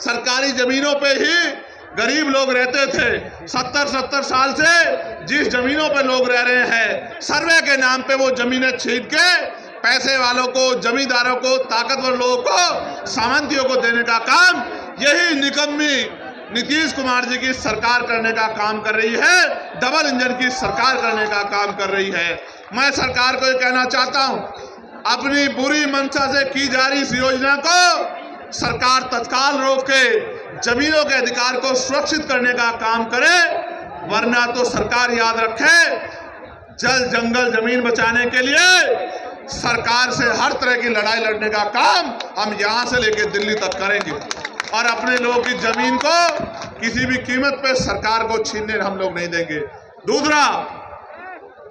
सरकारी जमीनों पे ही गरीब लोग रहते थे। 70-70 साल से जिस जमीनों पे लोग रह रहे हैं, सर्वे के नाम पे वो जमीनें छीन के पैसे वालों को, जमींदारों को, ताकतवर लोगों को, सामंतियों को देने का काम यही निकम्मी नीतीश कुमार जी की सरकार करने का काम कर रही है। डबल इंजन की सरकार करने का काम कर रही है। मैं सरकार को ये कहना चाहता हूं, अपनी बुरी मंशा से की जा रही इस योजना को सरकार तत्काल रोक के जमीनों के अधिकार को सुरक्षित करने का काम करे, वरना तो सरकार याद रखे, जल जंगल जमीन बचाने के लिए सरकार से हर तरह की लड़ाई लड़ने का काम हम यहां से लेकर दिल्ली तक करेंगे और अपने लोगों की जमीन को किसी भी कीमत पे सरकार को छीनने हम लोग नहीं देंगे। दूसरा,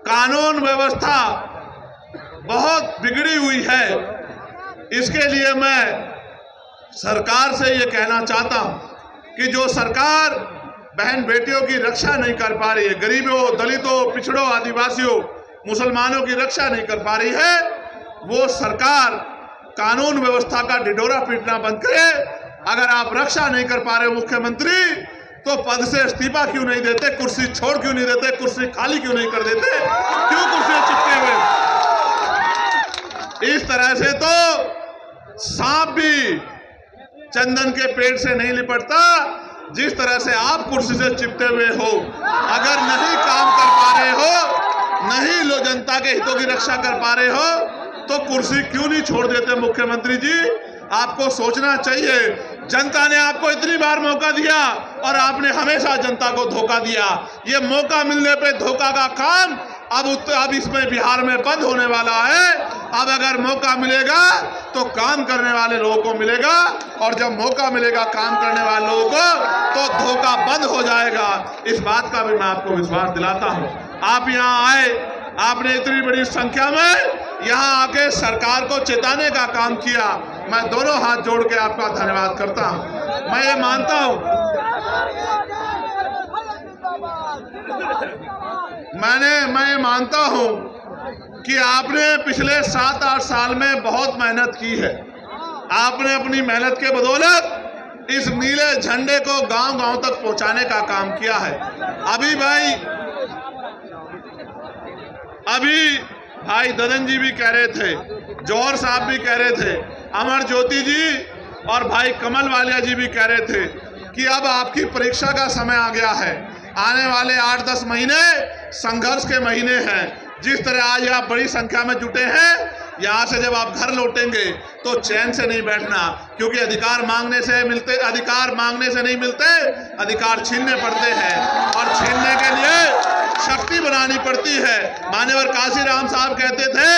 कानून व्यवस्था बहुत बिगड़ी हुई है। इसके लिए मैं सरकार से ये कहना चाहता हूं कि जो सरकार बहन बेटियों की रक्षा नहीं कर पा रही है, गरीबों, दलितों, पिछड़ों, आदिवासियों, मुसलमानों की रक्षा नहीं कर पा रही है, वो सरकार कानून व्यवस्था का ढिढोरा पीटना बंद करे। अगर आप रक्षा नहीं कर पा रहे मुख्यमंत्री, तो पद से इस्तीफा क्यों नहीं देते, कुर्सी छोड़ क्यों नहीं देते, कुर्सी खाली क्यों नहीं कर देते, क्यों कुर्सी चिपके हुए? इस तरह से तो सांप भी चंदन के पेड़ से नहीं लिपटता, जिस तरह से आप कुर्सी से चिपटे हुए हो। अगर नहीं काम कर पा रहे हो, नहीं लो जनता के हितों की रक्षा कर पा रहे हो, तो कुर्सी क्यों नहीं छोड़ देते मुख्यमंत्री जी? आपको सोचना चाहिए। जनता ने आपको इतनी बार मौका दिया और आपने हमेशा जनता को धोखा दिया। ये मौका मिलने पे धोखा का काम अब इसमें बिहार में बंद होने वाला है। अब अगर मौका मिलेगा तो काम करने वाले लोगों को मिलेगा, और जब मौका मिलेगा काम करने वाले लोगों को तो धोखा बंद हो जाएगा। इस बात का भी मैं आपको विश्वास दिलाता हूं। आप यहाँ आए, आपने इतनी बड़ी संख्या में यहाँ आके सरकार को चेताने का काम किया। मैं दोनों हाथ जोड़ के आपका धन्यवाद करता हूं। मैं ये मानता हूं, मैं मानता हूं कि आपने पिछले 7-8 साल में बहुत मेहनत की है। आपने अपनी मेहनत के बदौलत इस नीले झंडे को गांव-गांव तक पहुंचाने का काम किया है। अभी भाई ददन जी भी कह रहे थे, जौहर साहब भी कह रहे थे, अमर ज्योति जी और भाई कमल वालिया जी भी कह रहे थे कि अब आपकी परीक्षा का समय आ गया है। आने वाले 8-10 महीने संघर्ष के महीने हैं। जिस तरह आज आप बड़ी संख्या में जुटे हैं, यहाँ से जब आप घर लौटेंगे तो चैन से नहीं बैठना, क्योंकि अधिकार मांगने से नहीं मिलते, अधिकार छीनने पड़ते हैं और छीनने के लिए शक्ति बनानी पड़ती है। मान्यवर काशीराम साहब कहते थे,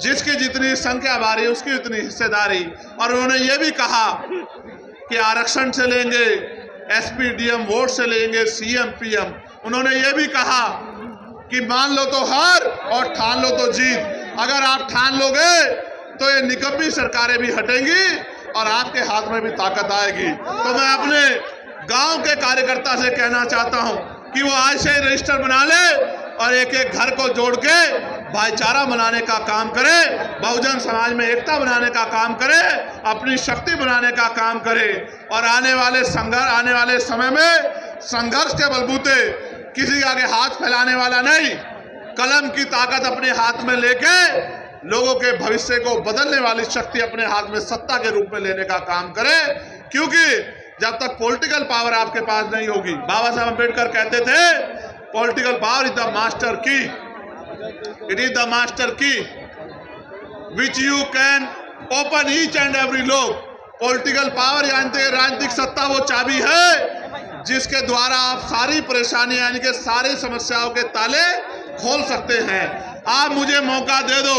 जिसकी जितनी संख्या भारी उसकी उतनी हिस्सेदारी। और उन्होंने ये भी कहा कि आरक्षण से लेंगे, एसपी डीएम वोट से लेंगे, सीएम पीएम। उन्होंने ये भी कहा कि मान लो तो हार और ठान लो तो जीत। अगर आप ठान लोगे तो ये निकम्मी सरकारें भी हटेंगी और आपके हाथ में भी ताकत आएगी। तो मैं अपने गांव के कार्यकर्ता से कहना चाहता हूं कि वो आज से रजिस्टर बना ले और एक एक घर को जोड़ के भाईचारा बनाने का काम करे, बहुजन समाज में एकता बनाने का काम करे, अपनी शक्ति बनाने का काम करे। और आने वाले समय में संघर्ष के बलबूते किसी के आगे हाथ फैलाने वाला नहीं, कलम की ताकत अपने हाथ में लेके लोगों के भविष्य को बदलने वाली शक्ति अपने हाथ में सत्ता के रूप में लेने का काम करे। क्योंकि जब तक पॉलिटिकल पावर आपके पास नहीं होगी, बाबा साहब अम्बेडकर कहते थे, political power is the master की, इट इज द मास्टर की which you can open each and every lock. Political power यानी राजनीतिक सत्ता वो चाबी है जिसके द्वारा आप सारी परेशानी यानी कि सारी समस्याओं के ताले खोल सकते हैं। आप मुझे मौका दे दो,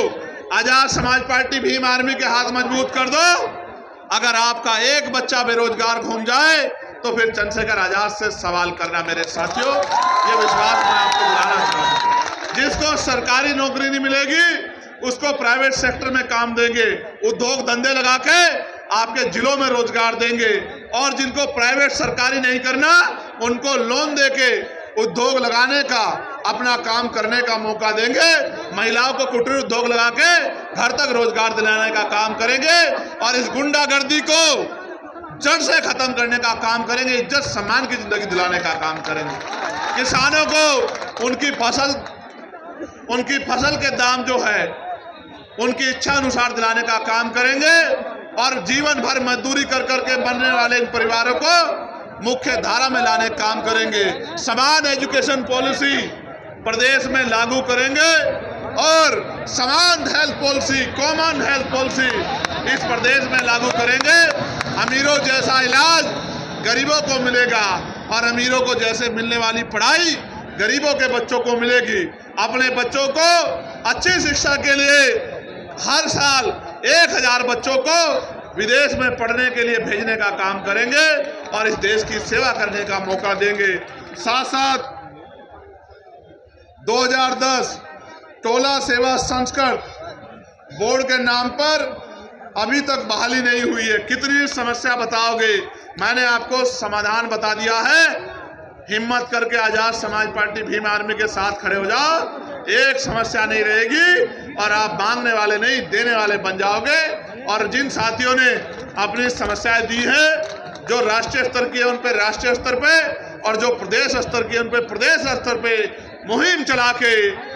आजाद समाज पार्टी भीम आर्मी के हाथ मजबूत कर दो। अगर आपका एक बच्चा बेरोजगार घूम जाए तो फिर चंद्रशेखर आजाद से सवाल करना मेरे साथियों, ये विश्वास मैं आपको दिलाना चाहता हूं। जिसको सरकारी नौकरी नहीं मिलेगी उसको प्राइवेट सेक्टर में काम देंगे, उद्योग धंधे लगा के आपके जिलों में रोजगार देंगे। और जिनको प्राइवेट सरकारी नहीं करना उनको लोन देके उद्योग लगाने का, अपना काम करने का मौका देंगे। महिलाओं को कुटीर उद्योग लगा के घर तक रोजगार दिलाने का काम करेंगे। और इस गुंडागर्दी को जड़ से खत्म करने का काम करेंगे, इज्जत सम्मान की जिंदगी दिलाने का काम करेंगे। किसानों को उनकी फसल के दाम जो है उनकी इच्छा अनुसार दिलाने का काम करेंगे और जीवन भर मजदूरी कर करके बनने वाले इन परिवारों को मुख्य धारा में लाने का काम करेंगे। समान एजुकेशन पॉलिसी प्रदेश में लागू करेंगे और समान health policy, common health policy इस प्रदेश में लागू करेंगे। अमीरों जैसा इलाज गरीबों को मिलेगा और अमीरों को जैसे मिलने वाली पढ़ाई गरीबों के बच्चों को मिलेगी। अपने बच्चों को अच्छी शिक्षा के लिए हर साल 1000 बच्चों को विदेश में पढ़ने के लिए भेजने का काम करेंगे और इस देश की सेवा करने का मौका देंगे। साथ साथ 2010 टोला सेवा संस्कृत बोर्ड के नाम पर अभी तक बहाली नहीं हुई है। कितनी समस्या बताओगे? मैंने आपको समाधान बता दिया है। हिम्मत करके आजाद समाज पार्टी भीम आर्मी के साथ खड़े हो जाओ, एक समस्या नहीं रहेगी और आप मांगने वाले नहीं देने वाले बन जाओगे। और जिन साथियों ने अपनी समस्याएं दी हैं, जो राष्ट्रीय स्तर की है उन पर राष्ट्रीय स्तर पे और जो प्रदेश स्तर की है उन पर प्रदेश स्तर पे मुहिम चला के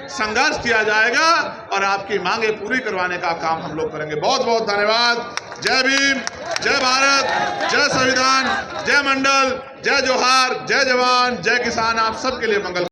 संघर्ष किया जाएगा और आपकी मांगे पूरी करवाने का काम हम लोग करेंगे। बहुत बहुत धन्यवाद। जय भीम, जय भारत, जय संविधान, जय मंडल, जय जोहार, जय जवान, जय किसान। आप सबके लिए मंगल।